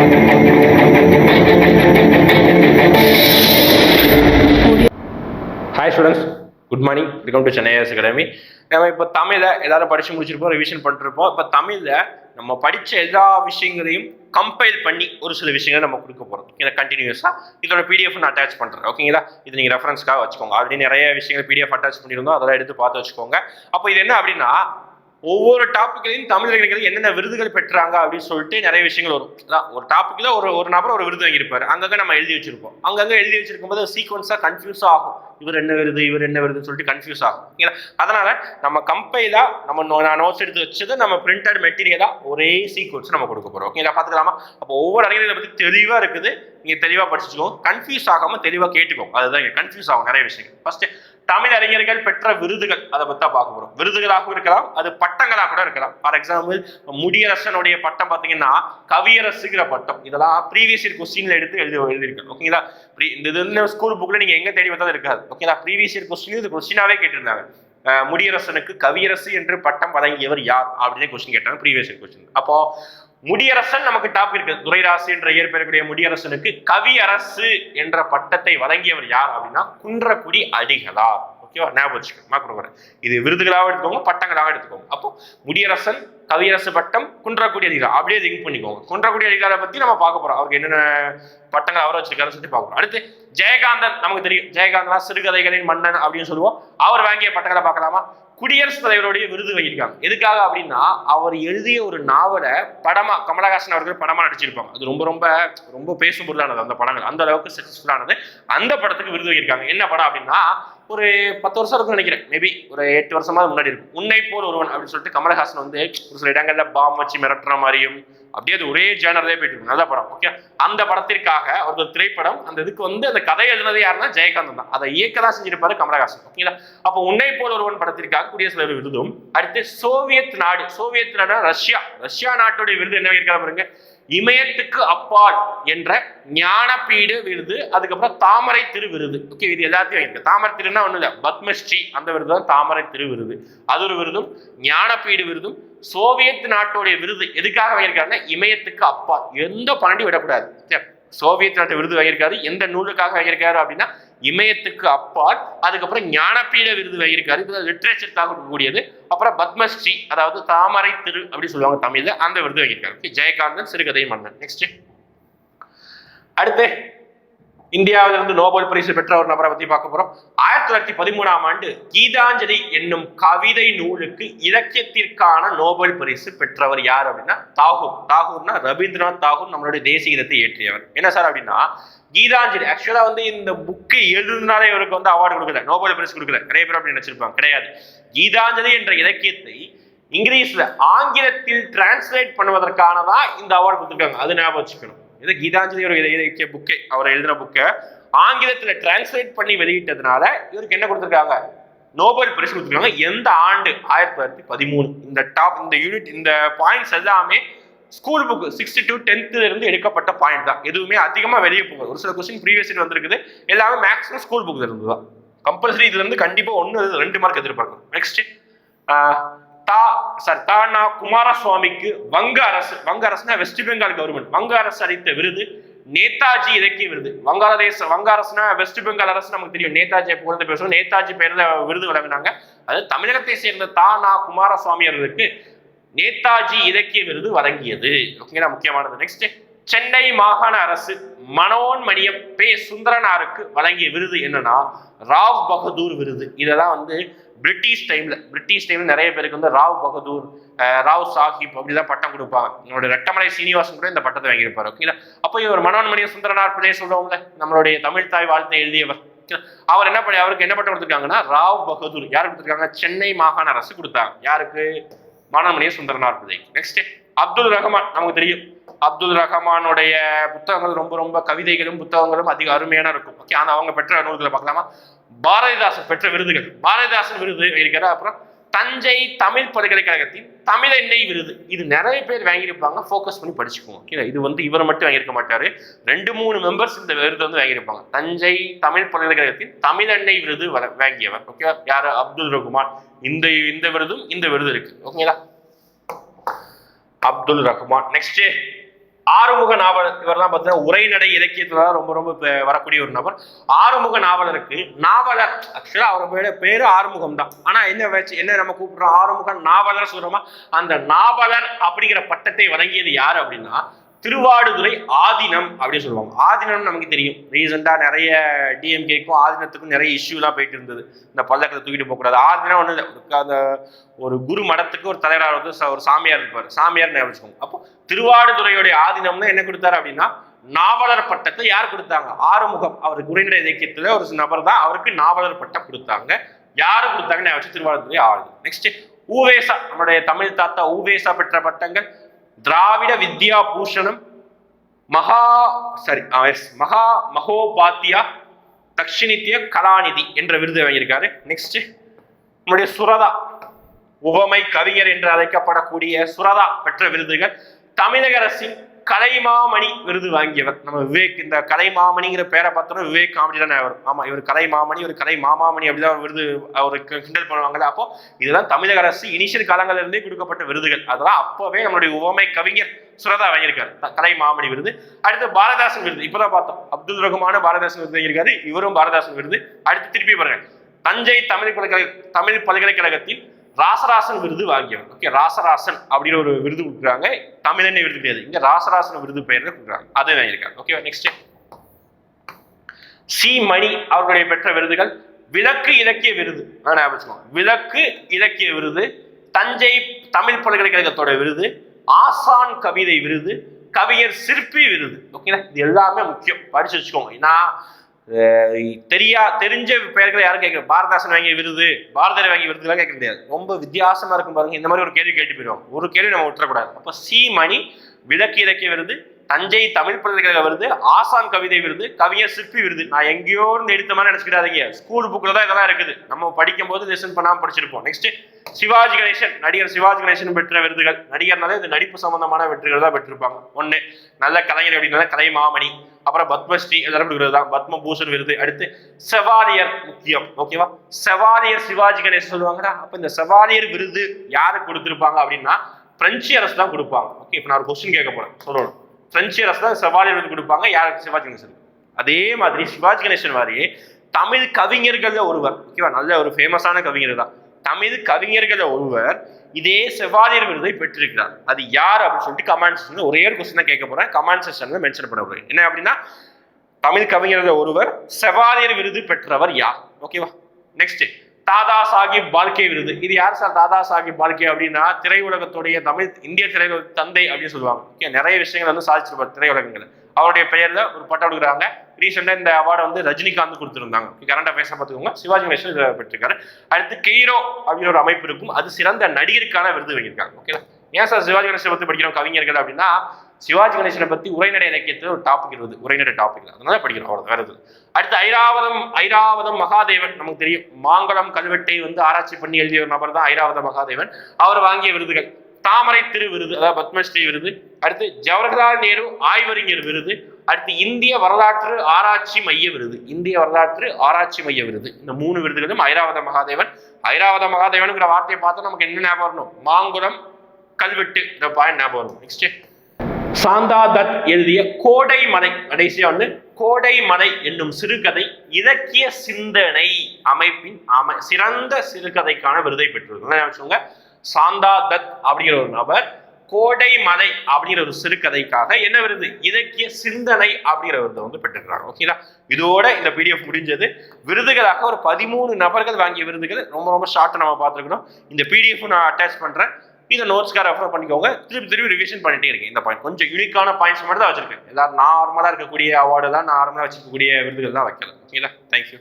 Hi students, good morning. Welcome to Chennai IAS Academy. நம்ம இப்போ தமிழில் எல்லாரும் படித்து முடிச்சிருப்போம், ரிவிஷன் பண்ணிருப்போம். இப்போ தமிழில் நம்ம படித்த எல்லா விஷயங்களையும் கம்பைல் பண்ணி ஒரு சில விஷயங்களை நம்ம கொடுக்க போகிறோம். இதை கண்டினியூஸாக இதோட பிடிஎஃப் நான் அட்டாச் பண்ணுறேன். ஓகேங்களா? இது நீங்கள் ரெஃபரன்ஸ்க்காக வச்சுக்கோங்க. ஆல்ரெடி நிறைய விஷயங்கள் பிடிஎஃப் அட்டாச் பண்ணியிருந்தோம், அதெல்லாம் எடுத்து பார்த்து வச்சுக்கோங்க. அப்போ இது என்ன அப்படின்னா, ஒவ்வொரு டாப்பிக்லையும் தமிழ் இளைஞர்கள் என்னென்ன விருதுகள் பெற்றாங்க அப்படின்னு சொல்லிட்டு நிறைய விஷயங்கள் வரும். ஒரு டாப்பிக்ல ஒரு நபர் ஒரு விருது வாங்கியிருப்பாரு, அங்கங்க நம்ம எழுதி வச்சிருப்போம். அங்கங்க எழுதி வச்சிருக்கும் போது சீக்வன்ஸா கன்ஃபியூஸ் ஆகும். இவர் என்ன விருதுன்னு சொல்லிட்டு கன்ஃபியூஸ் ஆகும். அதனால நம்ம கம்பைலா நான் நோட்ஸ் எடுத்து வச்சது நம்ம பிரிண்டட் மெட்டீரியலா ஒரே சீக்வன்ஸ் நம்ம கொடுக்க போறோம். ஓகேங்களா? பாத்துக்கலாமா? அப்போ ஒவ்வொரு அறிஞர்களை பத்தி தெளிவா இருக்குது, நீங்க தெளிவா படிச்சுக்கோங்க. கன்ஃபியூஸ் ஆகாம தெளிவா கேட்டுக்கோங்க. அதுதான் கன்ஃபியூஸ் ஆகும் நிறைய விஷயங்கள். ஃபர்ஸ்ட் தமிழ் அறிஞர்கள் பெற்ற விருதுகள், அதை பத்தி பார்க்க போறோம். விருதுகளாகவும் இருக்கலாம், அது பட்டங்களாக கூட இருக்கலாம். ஃபார் எக்ஸாம்பிள் முடியரசனுடைய பட்டம் பாத்தீங்கன்னா கவியரசுங்கிற பட்டம். இதெல்லாம் ப்ரீவியஸ் இயர் கொஸ்டின்ல எடுத்து எழுதியிருக்கேன். ஓகேங்களா? இந்த ஸ்கூல் புக்ல நீங்க எங்க தேடி வந்தாலும் இருக்காது. ஓகேங்களா? ப்ரீவியஸ் இயர் கொஸ்டின் இது கொஸ்டினாவே கேட்டிருந்தாங்க. முடியரசனுக்கு கவியரசு என்று பட்டம் வழங்கியவர் யார் அப்படின்னு கொஸ்டின் கேட்டாங்க, ப்ரீவியஸ் இயர் கொஸ்டின். அப்போ முடியரசன் நமக்கு டாப் இருக்கு. துரைராசு என்ற இயற்பெயர்க்கூடிய முடியரசனுக்கு கவியரசு என்ற பட்டத்தை வழங்கியவர் யார் அப்படின்னா குன்றக்குடி அடிகளார். ஓகேவா? ஞாபகம் வச்சுக்கோங்க. இது விருதுகளாக எடுத்துக்கோங்க, பட்டங்களாக எடுத்துக்கோங்க. அப்போ முடியரசன், கவியரசு பட்டம், குன்றக்குடி அடிகளார் அப்படியே லிங்க் பண்ணிக்கோங்க. குன்றக்குடி அடிகளாரை பத்தி நம்ம பார்க்க போறோம். அவருக்கு என்னென்ன பட்டங்கள் அவரை வச்சிருக்காருன்னு சொல்லி பார்க்க போறோம். அடுத்து ஜெயகாந்தன், நமக்கு தெரியும். ஜெயகாந்தன் சிறுகதைகளின் மன்னன் அப்படின்னு சொல்லுவோம். அவர் வாங்கிய பட்டங்களை பார்க்கலாமா? குடியரசுத் தலைவருடைய விருது வாங்கியிருக்காங்க. எதுக்காக அப்படின்னா, அவர் எழுதிய ஒரு நாவலை படமா கமலஹாசன் அவர்கள் படமா நடிச்சிருப்பாங்க. அது ரொம்ப ரொம்ப ரொம்ப பேசும் பொருளானது அந்த படங்கள், அந்த அளவுக்கு சக்சஸ்ஃபுல்லானது. அந்த படத்துக்கு விருது வாங்கியிருக்காங்க. என்ன படம் அப்படின்னா, ஒரு 10 வருஷம் இருக்கும்னு நினைக்கிறேன், மேபி ஒரு 8 வருஷமா முன்னாடி இருக்கும். உன்னை போல் ஒருவன் அப்படின்னு சொல்லிட்டு கமலஹாசன் வந்து ஒரு சில இடங்கள்ல பாம் வச்சு மிரட்டுற மாதிரியும் அப்படியே அது ஒரே ஜேனர்லேயே போயிட்டு இருக்கு. நல்ல படம். ஓகே, அந்த படத்திற்காக ஒரு திரைப்படம், அந்த இதுக்கு வந்து அந்த கதை எழுதினது யாருன்னா ஜெயகாந்தன் தான். அதை இயக்கதான் செஞ்சிருப்பாரு கமலஹாசன். ஓகேங்களா? அப்போ உன்னை போல் ஒருவன் படத்திற்காக குடியரசுத் தலைவர் விருதும், அடுத்து சோவியத் நாடு ரஷ்யா நாட்டுடைய விருது என்ன இருக்காரு பாருங்க, இமயத்துக்கு அப்பால் என்ற ஞானபீட விருது, அதுக்கப்புறம் தாமரை திரு விருது. ஓகே, இது எல்லாத்தையும் இருக்கு. தாமரை திருன்னா ஒண்ணு இல்ல, பத்மஸ்ரீ அந்த விருது தான் தாமரை திரு விருது. அது ஒரு விருதும், ஞானபீடு விருதும், சோவியத் நாட்டுடைய விருது எதுக்காக வாங்கியிருக்காருன்னா இமயத்துக்கு அப்பால். எந்த பாண்டி விடக்கூடாது. சோவியத் நாட்டு விருது வாங்கியிருக்காரு. எந்த நூலுக்காக வாங்கியிருக்காரு அப்படின்னா இமயத்துக்கு அப்பால். அதுக்கப்புறம் ஞானபீட விருது வாங்கியிருக்காரு, இது லிட்ரேச்சருக்காக இருக்கக்கூடியது. அப்புறம் பத்மஸ்ரீ, அதாவது தாமரை திரு அப்படி சொல்லுவாங்க தமிழ்ல, அந்த விருது வாங்கியிருக்காரு. ஜெயகாந்தன் சிறுகதை மன்னன். நெக்ஸ்ட் அடுத்து இந்தியாவிலிருந்து நோபல் பரிசு பெற்ற ஒரு நபரை பத்தி பார்க்க போறோம். 1913ஆம் ஆண்டு கீதாஞ்சலி என்னும் கவிதை நூலுக்கு இலக்கியத்திற்கான நோபல் பரிசு பெற்றவர் யார் அப்படின்னா தாகூர்னா ரவீந்திரநாத் தாகூர், நம்மளுடைய தேசிய கீதத்தை இயற்றியவர். என்ன சார் அப்படின்னா, கீதாஞ்சலி ஆக்சுவலா வந்து இந்த புக்கை எழுதினாலே இவருக்கு வந்து அவார்டு கொடுக்கல, நோபல் பரிசு கொடுக்கல. நிறைய பேர் அப்படி நினைச்சிருப்பாங்க, கிடையாது. கீதாஞ்சலி என்ற இலக்கியத்தை இங்கிலீஷ்ல ஆங்கிலத்தில் டிரான்ஸ்லேட் பண்ணுவதற்கானதான் இந்த அவார்டு கொடுத்துருக்காங்க. அது ஞாபகம் வச்சுக்கணும். இது கீதாஞ்சலி ஒரு இலக்கிய புக்கை, அவர் எழுதின புக்கை ஆங்கிலத்துல டிரான்ஸ்லேட் பண்ணி வெளியிட்டதுனால இவருக்கு என்ன கொடுத்துருக்காங்க, நோபல் பரிசு கொடுத்துருக்காங்க. எந்த ஆண்டு? 1913. இந்த யூனிட், இந்த பாயிண்ட்ஸ் எல்லாமே school book 6th to 10th இருந்து எடுக்கப்பட்ட பாயிண்ட் தான். எதுவுமே அதிகமா வெளியே போகுது. ஒரு சில கொஸ்டின் ப்ரீவியஸ் இயர் வந்திருக்குது, எல்லாமே மேக்ஸிமம் ஸ்கூல் புக்ல இருந்து தான். கம்பல்சரி இதுல இருந்து கண்டிப்பா 1-2 மார்க் எதிர்பார்க்கணும். நெக்ஸ்ட் குமாரசுவாமிக்கு வங்க அரசுனா வெஸ்ட் பெங்கால் கவர்மெண்ட், வங்க அரசு அளித்த விருது நேதாஜி இலக்கிய விருது. வங்க அரசுனா வெஸ்ட் பெங்கால் அரசு நமக்கு தெரியும். நேதாஜியை புகழ்ந்து பேசுவோம். நேதாஜி பேர்ல விருது வழங்கினாங்க. அது தமிழகத்தை சேர்ந்த குமாரசுவாமி அவர்களுக்கு நேதாஜி இலக்கிய விருது வழங்கியது. ஓகேங்களா? முக்கியமானது. நெக்ஸ்ட் சென்னை மாகாண அரசு மனோன்மணியம் சுந்தரனாருக்கு வழங்கிய விருது என்னன்னா ராவ் பகதூர் விருது. இதெல்லாம் வந்து பிரிட்டிஷ் டைம்ல நிறைய பேருக்கு வந்து ராவ் பகதூர், ராவ் சாஹிப் அப்படிதான் பட்டம் கொடுப்பாங்க. நம்மளுடைய ரெட்டமலை சீனிவாசன் கூட இந்த பட்டத்தை வாங்கியிருப்பாரு. ஓகேங்களா? அப்போ இவர் மனோன்மணியம் சுந்தரனார் பிள்ளை சொல்றவங்கள, நம்மளுடைய தமிழ் தாய் வாழ்த்தை எழுதியவர். அவர் அவருக்கு என்ன பட்டம் கொடுத்துருக்காங்கன்னா ராவ் பகதூர். யாரு கொடுத்துருக்காங்க? சென்னை மாகாண அரசு கொடுத்தாங்க. யாருக்கு? மனோன்மணிய சுந்தரனார் பிள்ளை. நெக்ஸ்ட் அப்துல் ரஹ்மான், நமக்கு தெரியும். அப்துல் ரஹ்மானுடைய புத்தகங்கள் ரொம்ப ரொம்ப கவிதைகளும் புத்தகங்களும் அதிக அருமையான இருக்கும். ஓகே, ஆனா அவங்க பெற்ற நூல்களை பார்க்கலாமா? பாரதிதாசன் பெற்ற விருதுகள், பாரதிதாசன் விருது இருக்கிற, அப்புறம் தஞ்சை தமிழ் பல்கலைக்கழகத்தின் தமிழெண்ணெய் விருது. இது நிறைய பேர் வாங்கியிருப்பாங்க, ஃபோக்கஸ் பண்ணி படிச்சுக்குவோம். இது வந்து இவர் மட்டும் வாங்கியிருக்க மாட்டாரு, 2-3 மெம்பர்ஸ் இந்த விருது வந்து வாங்கியிருப்பாங்க. தஞ்சை தமிழ் பல்கலைக்கழகத்தின் தமிழெண்ணெய் விருது வாங்கியவர். ஓகேவா? யாரு? அப்துல் ரஹ்மான். இந்த விருதும் இந்த விருது இருக்கு. ஓகேங்களா? அப்துல் ரஹ்மான். நெக்ஸ்ட் ஆறுமுக நாவலர் இவர் தான் பார்த்தீங்கன்னா உரைநடை இலக்கியத்துல ரொம்ப ரொம்ப வரக்கூடிய ஒரு நபர். ஆறுமுக நாவலருக்கு நாவலர் ஆக்சுவலா அவரோட பேரு ஆறுமுகம் தான். ஆனா என்ன வச்சு என்ன நம்ம கூப்பிடுறோம் ஆறுமுக நாவலர் சொல்றோமா, அந்த நாவலர் அப்படிங்கிற பட்டத்தை வழங்கியது யாரு அப்படின்னா திருவாடுதுறை ஆதீனம் அப்படின்னு சொல்லுவாங்க. ஆதீனம் நமக்கு தெரியும், ரீசெண்டா நிறைய டிஎம்கேக்கும் ஆதீனத்துக்கும் நிறைய இஷ்யூலாம் போயிட்டு இருந்தது. இந்த பல்லக்கத்தை தூக்கிட்டு போகக்கூடாது. ஆதீனம் ஒண்ணு அந்த ஒரு குரு மடத்துக்கு ஒரு தலைவராக வந்து ஒரு சாமியார் இருப்பார், சாமியார் ஞாபகம். அப்போ திருவாடுதுறையுடைய ஆதீனம்னு என்ன கொடுத்தாரு அப்படின்னா நாவலர் பட்டத்தை யார் கொடுத்தாங்க, ஆறுமுகம். அவருக்கு உரைநடை இலக்கியத்துல ஒரு நபர் தான் அவருக்கு நாவலர் பட்டம் கொடுத்தாங்க. யாரு கொடுத்தாங்கன்னு வச்சு திருவாடுதுறை ஆதீனம். நெக்ஸ்ட் ஊவேசா, நம்மளுடைய தமிழ் தாத்தா ஊவேசா பெற்ற பட்டங்கள் திராவிட வித்யா பூஷணம், மகா மகோபாத்தியா, தக்ஷிணித்ய கலாநிதி என்ற விருது வாங்கியிருக்காரு. நெக்ஸ்ட் நம்முடைய சுரதா, உவமை கவிஞர் என்று அழைக்கப்படக்கூடிய சுரதா பெற்ற விருதுகள். தமிழக அரசின் கலைமாமணி விருது வாங்கியவர் நம்ம விவேக். இந்த கலைமாமணிங்கிற பேரை பார்த்தோம்னா விவேக் காமெடி தானே வரும். ஆமா, இவர் கலைமாமணி, ஒரு கலை மாமாமணி அப்படிதான் விருது அவருக்கு கிண்டல் பண்ணுவாங்கல்ல. அப்போ இதெல்லாம் தமிழக அரசு இனிஷியல் காலங்கள்ல இருந்தே கொடுக்கப்பட்ட விருதுகள். அதெல்லாம் அப்பவே நம்மளுடைய உவமை கவிஞர் சுரதா வாங்கியிருக்காரு கலைமாமணி விருது. அடுத்து பாரதாசன் விருது இப்பதான் பார்த்தோம், அப்துல் ரகுமான பாரதாசன் விருது வாங்கியிருக்காரு, இவரும் பாரதாசன் விருது. அடுத்து திருப்பி பாருங்க, தஞ்சை தமிழ் பல்கலைக்கழகத்தில் ராசராசன் விருது வாங்கியவர். ஓகே, ராசராசன் அப்படின்னு ஒரு விருது கொடுக்குறாங்க, தமிழ் விருது கிடையாது, இங்க ராசராசன் விருது பெயர்ல கொடுக்குறாங்க, அது வாங்கியிருக்காங்க. ஓகே, நெக்ஸ்ட் சி மணி அவர்களுடைய பெற்ற விருதுகள். விளக்கு இலக்கிய விருது, விளக்கு இலக்கிய விருது, தஞ்சை தமிழ் பல்கலைக்கழகத்தோட விருது, ஆசான் கவிதை விருது, கவிஞர் சிற்பி விருது. ஓகேங்களா, இது எல்லாமே முக்கியம், படிச்சு வச்சுக்கோங்க. ஏன்னா தெரிஞ்ச பெயர்களை யாரும் கேட்க, பாரதாசன் வாங்கிய விருது, பாரதியார் வாங்கிய விருதுலாம் கேட்க முடியாது. ரொம்ப வித்தியாசமா இருக்கும் பாருங்க. இந்த மாதிரி ஒரு கேள்வி கேட்டு போயிடுவோம், ஒரு கேள்வி நம்ம விட்டுறக்கூடாது. அப்ப சி மணி விளக்கு இலக்கிய விருது, தஞ்சை தமிழ் பல்கலைக்கழக விருது, ஆசான் கவிதை விருது, கவிஞர் சிற்பி விருது. நான் எங்கேயோ இருந்து எடுத்த மாதிரி நினைச்சுக்கிடாதீங்க, ஸ்கூல் புக்ல தான் இதெல்லாம் இருக்குது, நம்ம படிக்கும் போது லெசன் பண்ணாம படிச்சிருப்போம். நெக்ஸ்ட் சிவாஜி கணேசன், நடிகர் சிவாஜி கணேசன் பெற்ற விருதுகள். நடிகர்னாலே இது நடிப்பு சம்பந்தமான வெற்றிகள் தான் பெற்றிருப்பாங்க. ஒண்ணு நல்ல கலைஞர் அப்படின்னா கலை மாமணி, அப்புறம் பத்மஸ்ரீ எல்லாரும் விருது தான், பத்மபூஷன் விருது. அடுத்து செவாலியர் முக்கியம், ஓகேவா, செவாலியர் சிவாஜி கணேசன் சொல்லுவாங்கடா. அப்ப இந்த செவாலியர் விருது யாருக்கு கொடுத்திருப்பாங்க அப்படின்னா பிரெஞ்சு அரசு தான் கொடுப்பாங்க. ஓகே, இப்ப நான் ஒரு கொஸ்டின் கேட்க போறேன், சொல்லணும். பிரெஞ்சு அரசு தான் செவாலியர் விருது கொடுப்பாங்க, யாருக்கு, சிவாஜி கணேசன். அதே மாதிரி சிவாஜி கணேசன் மாதிரியே தமிழ் கவிஞர்கள்ல ஒருவர், ஓகேவா, நல்ல ஒரு ஃபேமஸான கவிஞர் தான், தமிழ் கவிஞர்கள ஒருவர் இதே செவாலியர் விருதை பெற்றிருக்கிறார். அது யார் அப்படின்னு சொல்லிட்டு கமெண்ட் செக்ஷன்ல ஒரே ஒரு கொஸ்டின் தான் கேட்க போறேன், கமெண்ட் செக்ஷன்ல மென்ஷன் பண்ண போறேன். என்ன அப்படின்னா தமிழ் கவிஞர்கள ஒருவர் செவாலியர் விருது பெற்றவர் யார், ஓகேவா. நெக்ஸ்ட் தாதா சாஹிப் பால்கே விருது. இது யார் சார் தாதா சாஹிப் பால்கே அப்படின்னா திரையுலகத்துடைய இந்திய திரையுலக தந்தை அப்படின்னு சொல்லுவாங்க. ஓகே, நிறைய விஷயங்கள் வந்து சாதிச்சிருப்பார் திரையுலகங்கள். அவருடைய பெயர்ல ஒரு பட்டம் கொடுக்குறாங்க. ரீசெண்டா இந்த அவார்டு வந்து ரஜினிகாந்த் கொடுத்துருந்தாங்க. கரண்ட் அஃபேர்ஸ் பார்த்துக்கோங்க. சிவாஜி கணேசன் இதை பெற்றிருக்காரு. அடுத்து கெய்ரோ அப்படின்னு ஒரு அமைப்பு இருக்கும், அது சிறந்த நடிகருக்கான விருது வாங்கியிருக்காங்க. ஓகேவா. ஏன் சார் சிவாஜி கணேசனை பத்தி படிக்கிறோம் கவிஞர்கள் அப்படின்னா சிவாஜி கணேசனை பத்தி உரைநடை இலக்கியத்தில் ஒரு டாபிக் இருக்குது, உரைநடை டாபிக், அதனால படிக்கிறோம், அவ்வளவு வேற எது. அடுத்து ஐராவதம் மகாதேவன், நமக்கு தெரியும், மாங்குளம் கல்வெட்டை வந்து ஆராய்ச்சி பண்ணி எழுதிய ஒரு நபர் தான் ஐராவத மகாதேவன். அவர் வாங்கிய விருதுகள் தாமரை திரு விருது, அதாவது பத்மஸ்ரீ விருது. அடுத்து ஜவஹர்லால் நேரு ஆய்வறிஞர் விருது. அடுத்து இந்திய வரலாற்று ஆராய்ச்சி மைய விருது, இந்திய வரலாற்று ஆராய்ச்சி மைய விருது. இந்த 3 விருதுகளும் ஐராவத மகாதேவன். ஐராவத மகாதேவனுங்கிற வார்த்தையை பார்த்தா நமக்கு என்ன ஞாபகம் வரணும், மாங்குளம் கல்வெட்டு, இந்த பாயிண்ட் ஞாபகம் வரும். நெக்ஸ்ட் சாந்தா தத் எழுதிய கோடை மலை, கடைசியா வந்து கோடை மலை என்னும் சிறுகதை இலக்கிய சிந்தனை அமைப்பின் சிறந்த சிறுகதைக்கான விருதை பெற்றுள்ளது. சாந்தா தத் அப்படிங்கிற ஒரு நபர் கோடை மலை அப்படிங்கிற ஒரு சிறுகதைக்காக என்ன விருது, இலக்கிய சிந்தனை அப்படிங்கிற விருதை வந்து பெற்றுக்கிறாங்க. ஓகேங்களா, இதோட இந்த பிடிஎஃப் முடிஞ்சது. விருதுகளாக ஒரு 13 நபர்கள் வாங்கிய விருதுகள் ரொம்ப ரொம்ப ஷார்ட்டா நம்ம பார்த்துருக்கணும். இந்த பிடிஎஃப் நான் அட்டாச் பண்றேன், இதை நோட்ஸ்க்காக ரெஃபர் பண்ணிக்கோங்க. திருப்பி ரிவிஷன் பண்ணிட்டே இருக்கேன். இந்த பாயிண்ட் கொஞ்சம் யூனிக்கான பாயிண்ட்ஸ் மட்டும் தான் வச்சிருக்கேன். எல்லாரும் நார்மலா இருக்கக்கூடிய அவார்டு தான், நார்மலா வச்சிருக்கக்கூடிய விருதுகள் தான் வைக்கலாம். ஓகேங்களா, தேங்க்யூ.